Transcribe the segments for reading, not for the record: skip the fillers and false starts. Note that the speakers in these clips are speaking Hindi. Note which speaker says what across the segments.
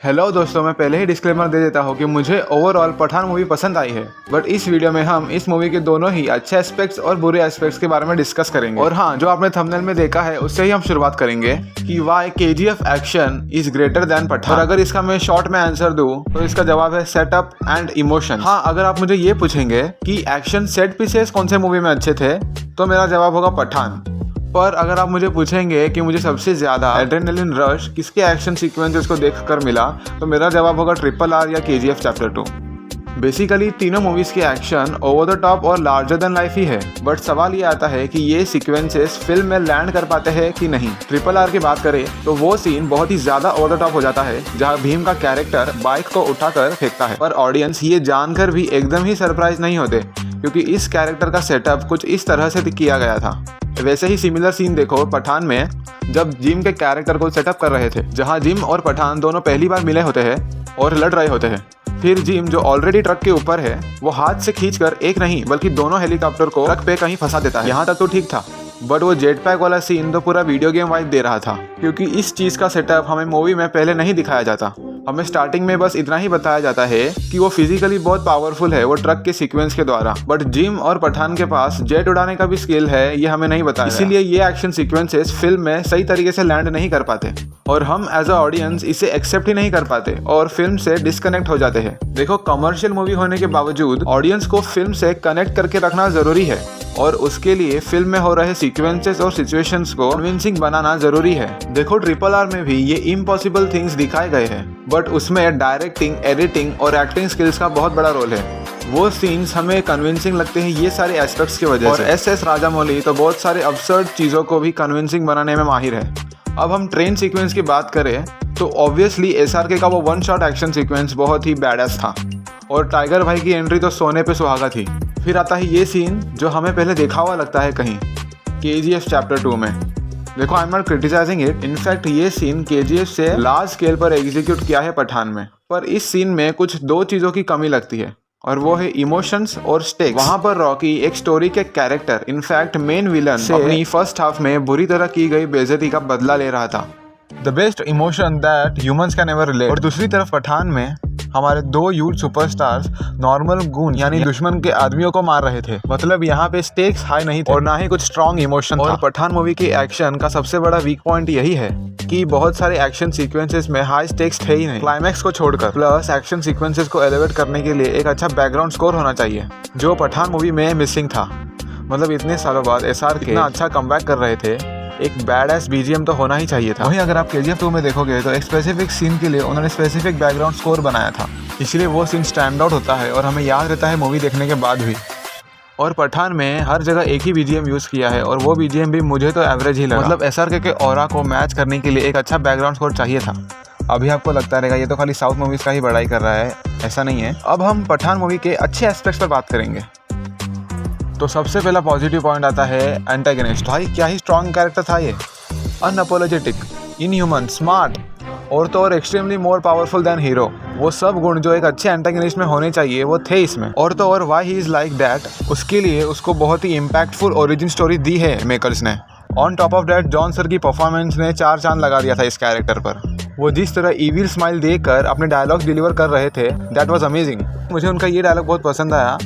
Speaker 1: हेलो दोस्तों, मैं पहले ही डिस्क्लेमर दे देता हूँ कि मुझे ओवरऑल पठान मूवी पसंद आई है, बट इस वीडियो में हम इस मूवी के दोनों ही अच्छे एस्पेक्ट्स और बुरे एस्पेक्ट्स के बारे में डिस्कस करेंगे। और हाँ, जो आपने थंबनेल में देखा है उससे ही हम शुरुआत करेंगे कि why KGF action is greater than Pathaan. और अगर इसका मैं शॉर्ट में आंसर दूं तो इसका जवाब है सेटअप एंड इमोशन। हाँ, अगर आप मुझे ये पूछेंगे कि एक्शन सेट पीसेस कौन से मूवी में अच्छे थे तो मेरा जवाब होगा पठान। पर अगर आप मुझे पूछेंगे कि मुझे सबसे ज़्यादा एड्रेनलिन रश किसके एक्शन सीक्वेंसेस को देखकर मिला तो मेरा जवाब होगा RRR या KGF चैप्टर 2। बेसिकली तीनों मूवीज़ के एक्शन ओवर द टॉप और लार्जर देन लाइफ ही है, बट सवाल ये आता है कि ये सीक्वेंसेस फिल्म में लैंड कर पाते हैं कि नहीं। RRR की बात करें तो वो सीन बहुत ही ज़्यादा ओवर द टॉप हो जाता है जहाँ भीम का कैरेक्टर बाइक को उठाकर फेंकता है, पर ऑडियंस ये जानकर भी एकदम ही सरप्राइज नहीं होते क्योंकि इस कैरेक्टर का सेटअप कुछ इस तरह से किया गया था। वैसे ही सिमिलर सीन देखो पठान में, जब जिम के कैरेक्टर को सेटअप कर रहे थे, जहां जिम और पठान दोनों पहली बार मिले होते हैं और लड़ रहे होते हैं। फिर जिम जो ऑलरेडी ट्रक के ऊपर है वो हाथ से खींचकर एक नहीं बल्कि दोनों हेलीकॉप्टर को ट्रक पे कहीं फंसा देता है। यहाँ तक तो ठीक था, बट वो जेट पैक वाला सीन तो पूरा वीडियो गेम वाइब दे रहा था क्योंकि इस चीज़ का सेटअप हमें मूवी में पहले नहीं दिखाया जाता। हमें स्टार्टिंग में बस इतना ही बताया जाता है कि वो फिजिकली बहुत पावरफुल है वो ट्रक के सीक्वेंस के द्वारा, बट जिम और पठान के पास जेट उड़ाने का भी स्किल है ये हमें नहीं बताया। इसीलिए ये एक्शन सीक्वेंसेस फिल्म में सही तरीके से लैंड नहीं कर पाते और हम एज अ ऑडियंस इसे एक्सेप्ट ही नहीं कर पाते और फिल्म से डिस्कनेक्ट हो जाते हैं। देखो, कमर्शियल मूवी होने के बावजूद ऑडियंस को फिल्म से कनेक्ट करके रखना जरूरी है और उसके लिए फिल्म में हो रहे सीक्वेंसेस और सिचुएशंस को कन्विंसिंग बनाना जरूरी है। देखो, RRR में भी ये इम्पॉसिबल थिंग्स दिखाए गए हैं, बट उसमें डायरेक्टिंग, एडिटिंग और एक्टिंग स्किल्स का बहुत बड़ा रोल है। वो सीन्स हमें कन्विंसिंग लगते हैं ये सारे एस्पेक्ट्स की वजह से। SS राजामौली तो बहुत सारे अब्सर्ड चीज़ों को भी कन्विंसिंग बनाने में माहिर है। अब हम ट्रेन सीक्वेंस की बात करें तो ऑब्वियसली SRK का वो वन शॉट एक्शन सीक्वेंस बहुत ही बैडएस था और टाइगर भाई की एंट्री तो सोने पे सुहागा थी। फिर आता है ये सीन जो हमें पहले देखा हुआ लगता है कहीं KGF चैप्टर 2 में। देखो, I am not criticising it, in fact ये सीन KGF से लार्ज स्केल पर एग्जीक्यूट किया है पठान में, पर इस सीन में कुछ दो चीज़ों की कमी लगती है और वो है इमोशंस और स्टेक्स। वहाँ पर रॉकी एक स्टोरी के कैरेक्टर, इनफैक्ट मेन विलन से अपनी फर्स्ट हाफ में बुरी तरह की गई बेइज्जती का बदला ले रहा था, the best emotion that humans can ever relate. और दूसरी तरफ पठान में हमारे दो यूथ सुपरस्टार्स नॉर्मल गून यानी दुश्मन के आदमियों को मार रहे थे। मतलब यहाँ पे स्टेक्स हाई नहीं थे और ना ही कुछ स्ट्रॉन्ग इमोशन था। और पठान मूवी के एक्शन का सबसे बड़ा वीक पॉइंट यही है कि बहुत सारे एक्शन सीक्वेंसेस में हाई स्टेक्स थे ही नहीं, क्लाइमैक्स को छोड़कर। प्लस एक्शन सीक्वेंसेस को एलिवेट करने के लिए एक अच्छा बैकग्राउंड स्कोर होना चाहिए जो पठान मूवी में मिसिंग था। मतलब इतने सालों बाद SRK इतना अच्छा कमबैक कर रहे थे, एक बैड एस BGM तो होना ही चाहिए था। वहीं अगर आप KGF 2 में देखोगे तो एक स्पेसिफिक सीन के लिए उन्होंने स्पेसिफिक बैकग्राउंड स्कोर बनाया था, इसलिए वो सीन स्टैंड आउट होता है और हमें याद रहता है मूवी देखने के बाद भी। और पठान में हर जगह एक ही BGM यूज़ किया है और वो BGM भी मुझे तो एवरेज ही लगा। मतलब SRK के ऑरा को मैच करने के लिए एक अच्छा बैकग्राउंड स्कोर चाहिए था। अभी आपको लगता रहेगा ये तो खाली साउथ मूवीज़ का ही बड़ाई कर रहा है, ऐसा नहीं है। अब हम पठान मूवी के अच्छे एस्पेक्ट्स पर बात करेंगे। तो सबसे पहला पॉजिटिव पॉइंट आता है एंटागनिस्ट। भाई क्या ही स्ट्रॉन्ग कैरेक्टर था ये, अनअपोलोजेटिक, इनह्यूमन, स्मार्ट और तो और extremely more powerful than hero. वो सब गुण जो एक अच्छे एंटागनिस्ट में होने चाहिए वो थे इसमें। और तो और why he is like that, उसके लिए उसको बहुत ही इम्पैक्टफुल ओरिजिन स्टोरी दी है मेकर्स ने। On top of that John sir की परफॉर्मेंस ने 4 चांद लगा दिया था इस कैरेक्टर पर। वो जिस तरह ईविल स्माइल देकर अपने डायलॉग्स डिलीवर कर रहे थे, दैट वाज अमेजिंग। मुझे उनका ये डायलॉग बहुत पसंद आया।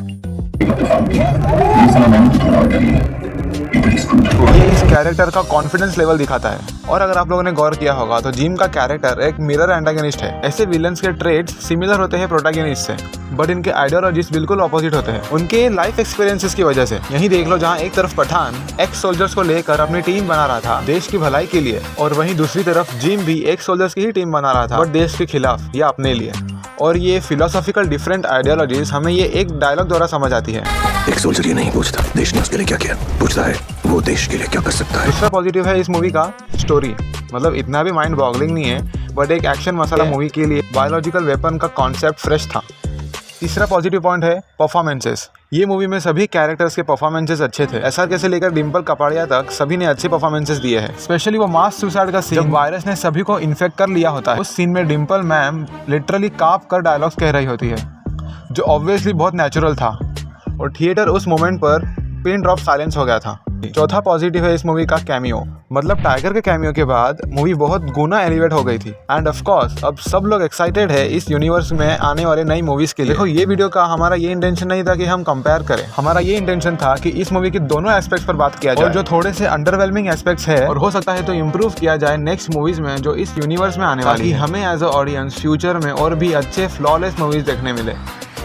Speaker 1: ये इस कैरेक्टर का कॉन्फिडेंस लेवल दिखाता है। और अगर आप लोगों ने गौर किया होगा तो जिम का कैरेक्टर एक मिरर एंटागनिस्ट है। ऐसे विलन्स के ट्रेड्स सिमिलर होते हैं प्रोटैगनिस्ट से, बट इनके आइडियोलॉजीज बिल्कुल ऑपोजिट होते हैं उनके लाइफ एक्सपीरियंसेस की वजह से। यहीं देख लो, जहाँ एक तरफ पठान एक्स सोल्जर्स को लेकर अपनी टीम बना रहा था देश की भलाई के लिए, और वहीं दूसरी तरफ जिम भी एक्स सोल्जर्स की ही टीम बना रहा था बट देश के खिलाफ या अपने लिए। और ये फिलोसॉफिकल डिफरेंट आइडियोलॉजीज हमें ये एक डायलॉग द्वारा समझ आती है।
Speaker 2: एक सोल्जर ये नहीं पूछता देश ने उसके लिए क्या किया, पूछता है वो देश के लिए क्या कर सकता है।
Speaker 1: दूसरा पॉजिटिव है इस मूवी का स्टोरी। मतलब इतना भी माइंड बॉगलिंग नहीं है, बट एक एक्शन मसाला मूवी के लिए बायोलॉजिकल वेपन का कॉन्सेप्ट फ्रेश था। तीसरा पॉजिटिव पॉइंट है परफॉर्मेंसेस। ये मूवी में सभी कैरेक्टर्स के परफॉर्मेंसेस अच्छे थे। SRK से लेकर डिम्पल कपाड़िया तक सभी ने अच्छे परफॉर्मेंसेस दिए हैं। स्पेशली वो मास सुसाइड का सीन, जब वायरस ने सभी को इन्फेक्ट कर लिया होता है, उस सीन में डिम्पल मैम लिटरली काँप कर डायलॉग्स कह रही होती है जो ऑब्वियसली बहुत नेचुरल था और थिएटर उस मोमेंट पर पिन ड्रॉप साइलेंस हो गया था। चौथा पॉजिटिव है इस मूवी का कैमियो। मतलब टाइगर के कैमियो के बाद मूवी बहुत गुना एलिवेट हो गई थी। एंड ऑफ कोर्स अब सब लोग एक्साइटेड है इस यूनिवर्स में आने वाले नई मूवीज के लिए। देखो ये वीडियो का हमारा ये इंटेंशन नहीं था कि हम कंपेयर करें, हमारा ये इंटेंशन था कि इस मूवी के दोनों एस्पेक्ट्स पर बात किया जाए और जो थोड़े से अंडरवेलमिंग एस्पेक्ट्स है और हो सकता है तो इम्प्रूव किया जाए नेक्स्ट मूवीज में जो इस यूनिवर्स में आने वाली है, हमें एज अ ऑडियंस फ्यूचर में और भी अच्छे फ्लॉलेस मूवीज देखने मिले।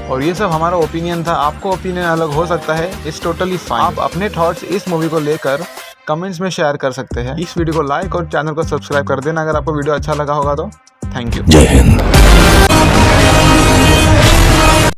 Speaker 1: और ये सब हमारा ओपिनियन था, आपको ओपिनियन अलग हो सकता है, इट्स टोटली फाइन। आप अपने थॉट्स इस मूवी को लेकर कमेंट्स में शेयर कर सकते हैं। इस वीडियो को लाइक और चैनल को सब्सक्राइब कर देना अगर आपको वीडियो अच्छा लगा होगा तो। Thank you.
Speaker 2: जय हिंद।